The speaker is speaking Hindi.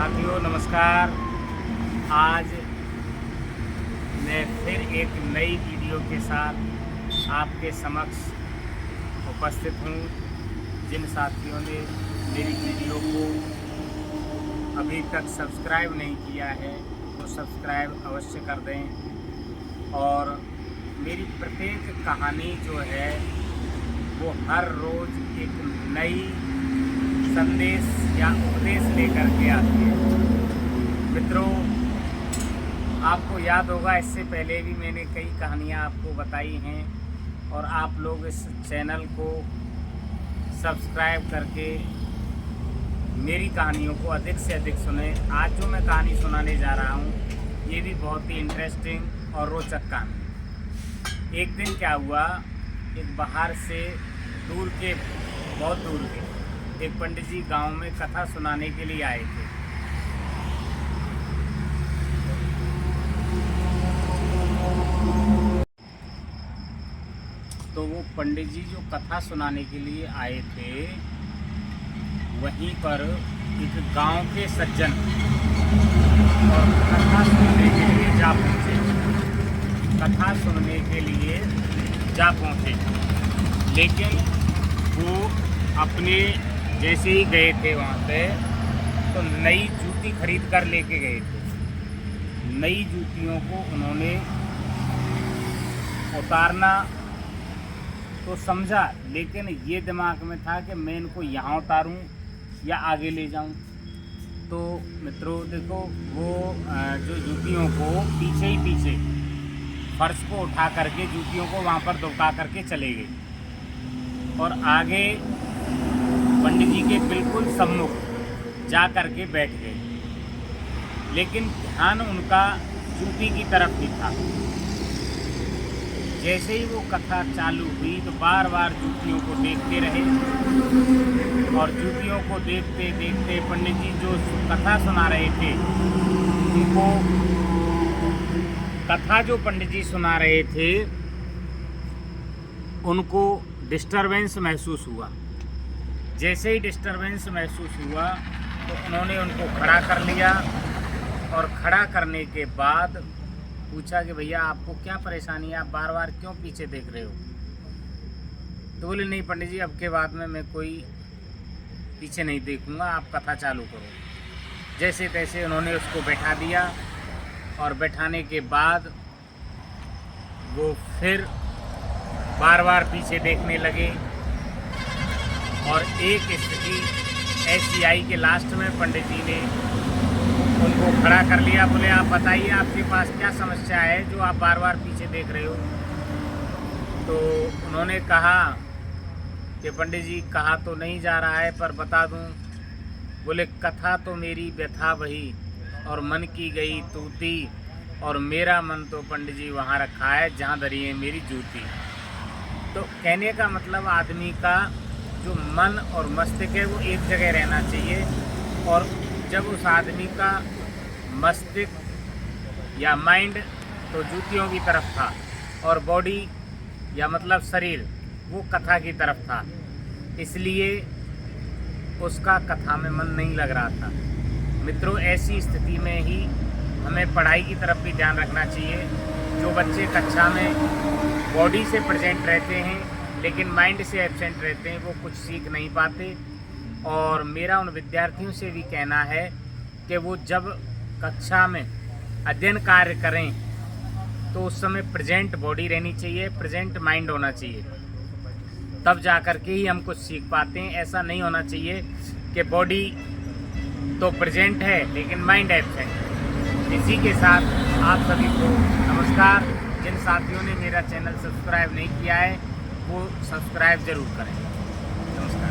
साथियों नमस्कार। आज मैं फिर एक नई वीडियो के साथ आपके समक्ष उपस्थित हूँ। जिन साथियों ने मेरी वीडियो को अभी तक सब्सक्राइब नहीं किया है तो सब्सक्राइब अवश्य कर दें। और मेरी प्रत्येक कहानी जो है वो हर रोज़ एक नई संदेश या उपदेश लेकर के आती है। मित्रों, आपको याद होगा इससे पहले भी मैंने कई कहानियाँ आपको बताई हैं और आप लोग इस चैनल को सब्सक्राइब करके मेरी कहानियों को अधिक से अधिक सुने। आज जो मैं कहानी सुनाने जा रहा हूँ ये भी बहुत ही इंटरेस्टिंग और रोचक कहानी। एक दिन क्या हुआ, एक बाहर से बहुत दूर के एक पंडित जी गांव में कथा सुनाने के लिए आए थे। तो वो पंडित जी जो कथा सुनाने के लिए आए थे वहीं पर एक गांव के सज्जन और कथा सुनने के लिए जा पहुँचे। लेकिन वो अपने जैसे ही गए थे वहाँ पे तो नई जूती खरीद कर लेके गए थे। नई जूतियों को उन्होंने उतारना तो समझा, लेकिन ये दिमाग में था कि मैं इनको यहाँ उतारूं या आगे ले जाऊं। तो मित्रों देखो, वो जो जूतियों को पीछे फर्श को उठा करके जूतियों को वहाँ पर दुबका करके चले गए और आगे पंडित जी के बिल्कुल सम्मुख जा करके बैठ गए। लेकिन ध्यान उनका जूती की तरफ ही था। जैसे ही वो कथा चालू हुई तो बार बार जूतियों को देखते रहे और जूतियों को देखते देखते पंडित जी जो कथा सुना रहे थे उनको उनको डिस्टरबेंस महसूस हुआ। जैसे ही डिस्टरबेंस महसूस हुआ तो उन्होंने उनको खड़ा कर लिया और खड़ा करने के बाद पूछा कि भैया आपको क्या परेशानी है, आप बार बार क्यों पीछे देख रहे हो? तो बोले नहीं पंडित जी, अब के बाद में मैं कोई पीछे नहीं देखूंगा, आप कथा चालू करो। जैसे तैसे उन्होंने उसको बैठा दिया और बैठाने के बाद वो फिर बार बार पीछे देखने लगे और एक स्थिति ऐसी आई कि लास्ट में पंडित जी ने उनको खड़ा कर लिया। बोले आप बताइए आपके पास क्या समस्या है जो आप बार बार पीछे देख रहे हो? तो उन्होंने कहा कि पंडित जी कहा तो नहीं जा रहा है पर बता दूं। बोले कथा तो मेरी व्यथा वही और मन की गई तूती और मेरा मन तो पंडित जी वहाँ रखा है जहाँ धरी है मेरी जूती। तो कहने का मतलब आदमी का जो मन और मस्तिष्क है वो एक जगह रहना चाहिए। और जब उस आदमी का मस्तिष्क या माइंड तो जूतियों की तरफ था और बॉडी या मतलब शरीर वो कथा की तरफ था, इसलिए उसका कथा में मन नहीं लग रहा था। मित्रों, ऐसी स्थिति में ही हमें पढ़ाई की तरफ भी ध्यान रखना चाहिए। जो बच्चे कक्षा में बॉडी से प्रेजेंट रहते हैं लेकिन माइंड से एब्सेंट रहते हैं वो कुछ सीख नहीं पाते। और मेरा उन विद्यार्थियों से भी कहना है कि वो जब कक्षा में अध्ययन कार्य करें तो उस समय प्रेजेंट बॉडी रहनी चाहिए, प्रेजेंट माइंड होना चाहिए, तब जा कर के ही हम कुछ सीख पाते हैं। ऐसा नहीं होना चाहिए कि बॉडी तो प्रेजेंट है लेकिन माइंड एब्सेंट। इसी के साथ आप सभी को नमस्कार। जिन साथियों ने मेरा चैनल सब्सक्राइब नहीं किया है वो सब्सक्राइब ज़रूर करें। नमस्कार।